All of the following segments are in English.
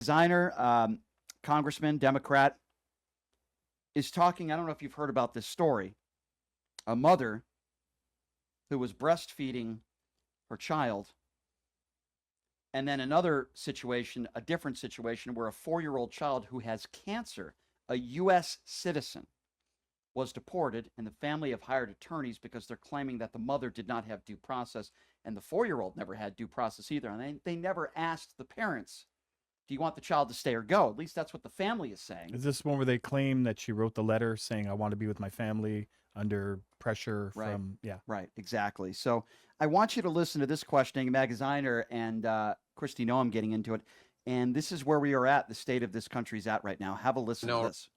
Designer, congressman, Democrat, is talking. I don't know if you've heard about this story. A mother who was breastfeeding her child, and then another situation, a different situation, where a 4-year-old child who has cancer, a U.S. citizen, was deported, and the family have hired attorneys because they're claiming that the mother did not have due process, and the 4-year-old never had due process either. And they never asked the parents, do you want the child to stay or go? At least that's what the family is saying. Is this one where they claim that she wrote the letter saying, I want to be with my family under pressure from, yeah. Right, exactly. So I want you to listen to this questioning. Magaziner and Christy Noam getting into it. And this is where we are at, the state of this country's at right now. Have a listen to this.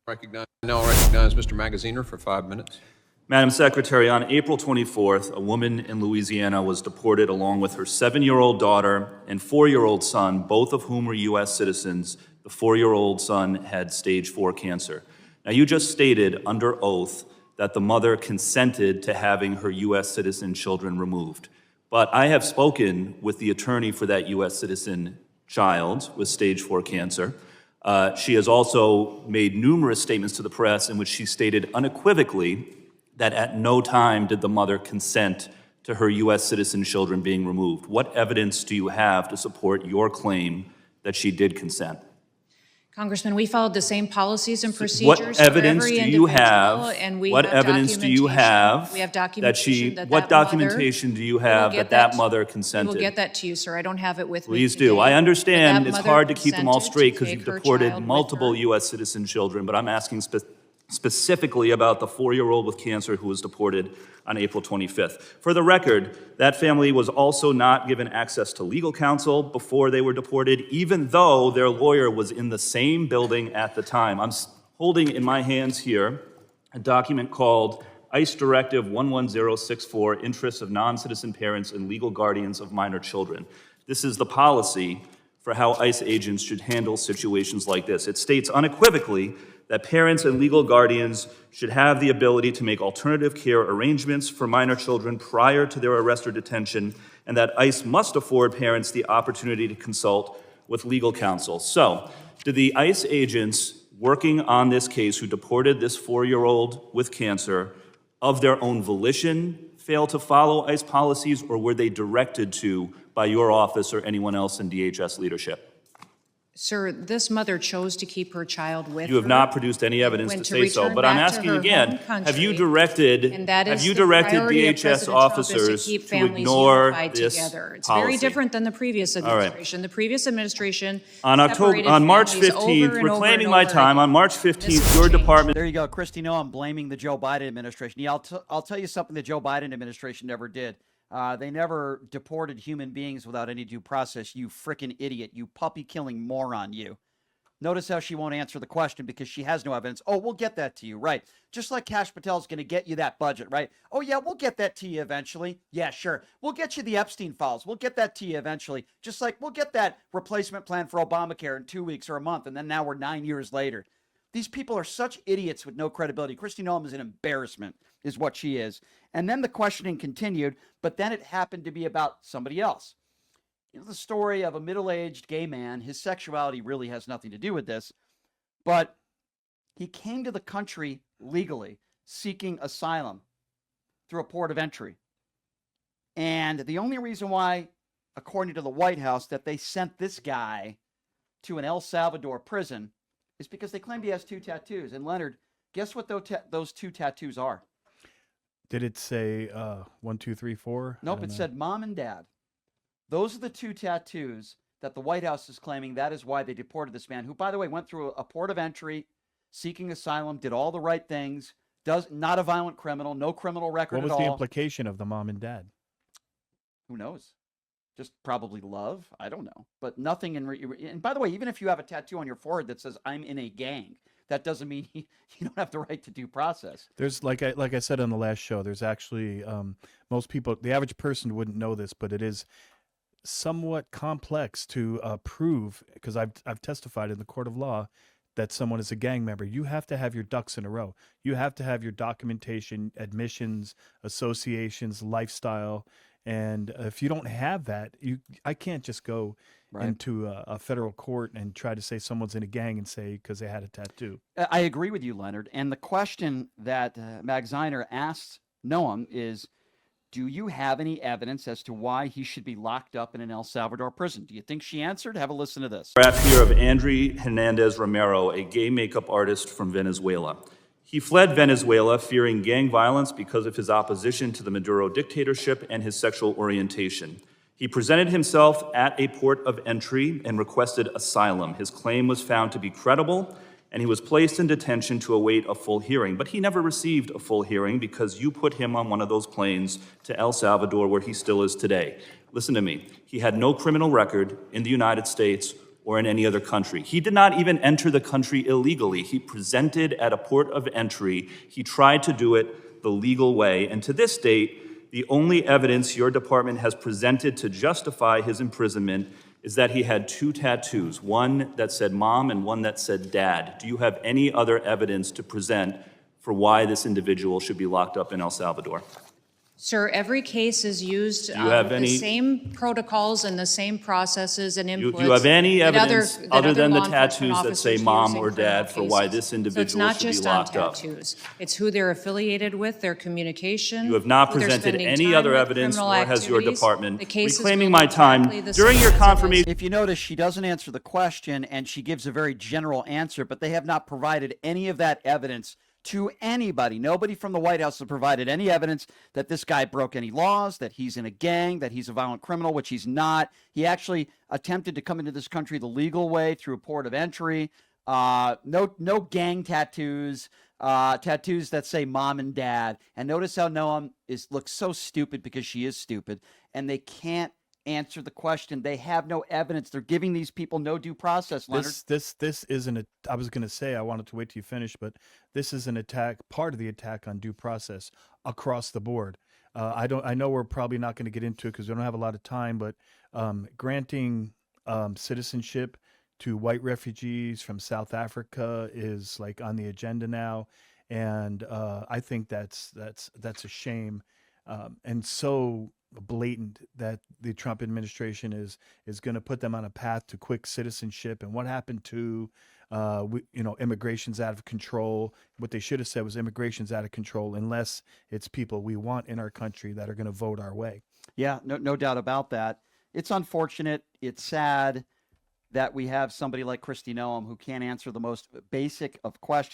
Now recognize Mr. Magaziner for 5 minutes. Madam Secretary, on April 24th, a woman in Louisiana was deported along with her 7-year-old daughter and 4-year-old son, both of whom were U.S. citizens. The 4-year-old son had stage 4 cancer. Now, you just stated under oath that the mother consented to having her U.S. citizen children removed. But I have spoken with the attorney for that U.S. citizen child with stage 4 cancer. She has also made numerous statements to the press in which she stated unequivocally that at no time did the mother consent to her U.S. citizen children being removed. What evidence do you have to support your claim that she did consent? Congressman, we followed the same policies and procedures What evidence do you have? And we What have evidence do you have? We have that documentation she? What documentation do you have that mother consented? We'll get that to you, sir. I don't have it with me. Please do. I understand it's hard to keep them all straight because you've deported child with multiple her. U.S. citizen children, but I'm asking specifically about the 4-year-old with cancer who was deported on April 25th. For the record, that family was also not given access to legal counsel before they were deported, even though their lawyer was in the same building at the time. I'm holding in my hands here a document called ICE Directive 11064, Interests of Non-Citizen Parents and Legal Guardians of Minor Children. This is the policy for how ICE agents should handle situations like this. It states unequivocally that parents and legal guardians should have the ability to make alternative care arrangements for minor children prior to their arrest or detention, and that ICE must afford parents the opportunity to consult with legal counsel. So, did the ICE agents working on this case who deported this 4-year-old with cancer of their own volition fail to follow ICE policies, or were they directed to by your office or anyone else in DHS leadership? Sir, this mother chose to keep her child with her. You have not produced any evidence to say so, but I'm asking again, have you directed DHS officers to ignore this policy? It's very different than the previous administration. The previous administration on March 15th, reclaiming my time, on March 15th, your department... There you go, Christy Noam blaming the Joe Biden administration. Yeah, I'll tell you something the Joe Biden administration never did. They never deported human beings without any due process, you frickin' idiot, you puppy-killing moron, you. Notice how she won't answer the question because she has no evidence. Oh, we'll get that to you, right. Just like Kash Patel's going to get you that budget, right? Oh, yeah, we'll get that to you eventually. Yeah, sure. We'll get you the Epstein files. We'll get that to you eventually. Just like we'll get that replacement plan for Obamacare in 2 weeks or a month, and then now we're 9 years later. These people are such idiots with no credibility. Christy Noam is an embarrassment, is what she is. And then the questioning continued, but then it happened to be about somebody else. You know, the story of a middle-aged gay man, his sexuality really has nothing to do with this, but he came to the country legally, seeking asylum through a port of entry. And the only reason why, according to the White House, that they sent this guy to an El Salvador prison is because they claimed he has 2 tattoos. And Leonard, guess what those 2 tattoos are? Did it say 1, 2, 3, 4? Nope, it said mom and dad. Those are the 2 tattoos that the White House is claiming that is why they deported this man, who, by the way, went through a port of entry, seeking asylum, did all the right things, not a violent criminal, no criminal record at all. What was the implication of the mom and dad? Who knows? Just probably love. I don't know. But nothing and by the way, even if you have a tattoo on your forehead that says I'm in a gang, that doesn't mean you don't have the right to due process. There's like I said on the last show, there's actually most people, the average person wouldn't know this, but it is somewhat complex to prove, because I've testified in the court of law that someone is a gang member. You have to have your ducks in a row. You have to have your documentation, admissions, associations, lifestyle. And if you don't have that, I can't just go Right. into a federal court and try to say someone's in a gang and say because they had a tattoo. I agree with you, Leonard. And the question that Magziner asks Noam is, do you have any evidence as to why he should be locked up in an El Salvador prison? Do you think she answered? Have a listen to this. Graph here of André Hernandez Romero, a gay makeup artist from Venezuela. He fled Venezuela fearing gang violence because of his opposition to the Maduro dictatorship and his sexual orientation. He presented himself at a port of entry and requested asylum. His claim was found to be credible, and he was placed in detention to await a full hearing. But he never received a full hearing because you put him on one of those planes to El Salvador, where he still is today. Listen to me. He had no criminal record in the United States or in any other country. He did not even enter the country illegally. He presented at a port of entry. He tried to do it the legal way. And to this date, the only evidence your department has presented to justify his imprisonment is that he had 2 tattoos, one that said mom and one that said dad. Do you have any other evidence to present for why this individual should be locked up in El Salvador? Sir, every case is used you have the any- same protocols and the same processes and inputs. Do you have any that evidence that other than the law enforcement tattoos that say officers mom use in or dad criminal for why cases? this So individual it's not should be just on locked up? tattoos. It's who they're affiliated with, their communication. You have not who they're presented spending any time other with, evidence, criminal nor has your activities. department. The case is Reclaiming going my time exactly the during same your as it was. confirmation. If you notice, she doesn't answer the question and she gives a very general answer, but they have not provided any of that evidence to anybody. Nobody from the White House has provided any evidence that this guy broke any laws, that he's in a gang, that he's a violent criminal, which he's not. He attempted to come into this country the legal way through a port of entry. No gang tattoos, tattoos that say mom and dad. And notice how Noam looks so stupid because she is stupid, and they can't answer the question. They have no evidence. They're giving these people no due process, Leonard. This isn't a. I was going to say I wanted to wait till you finish, but this is an attack, part of the attack on due process across the board. I know we're probably not going to get into it because we don't have a lot of time, but granting citizenship to white refugees from South Africa is like on the agenda now, and I think that's a shame, and so blatant that the Trump administration is going to put them on a path to quick citizenship. And what happened to immigration's out of control? What they should have said was immigration's out of control unless it's people we want in our country that are going to vote our way. Yeah, no doubt about that. It's unfortunate. It's sad that we have somebody like Kristi Noem who can't answer the most basic of questions.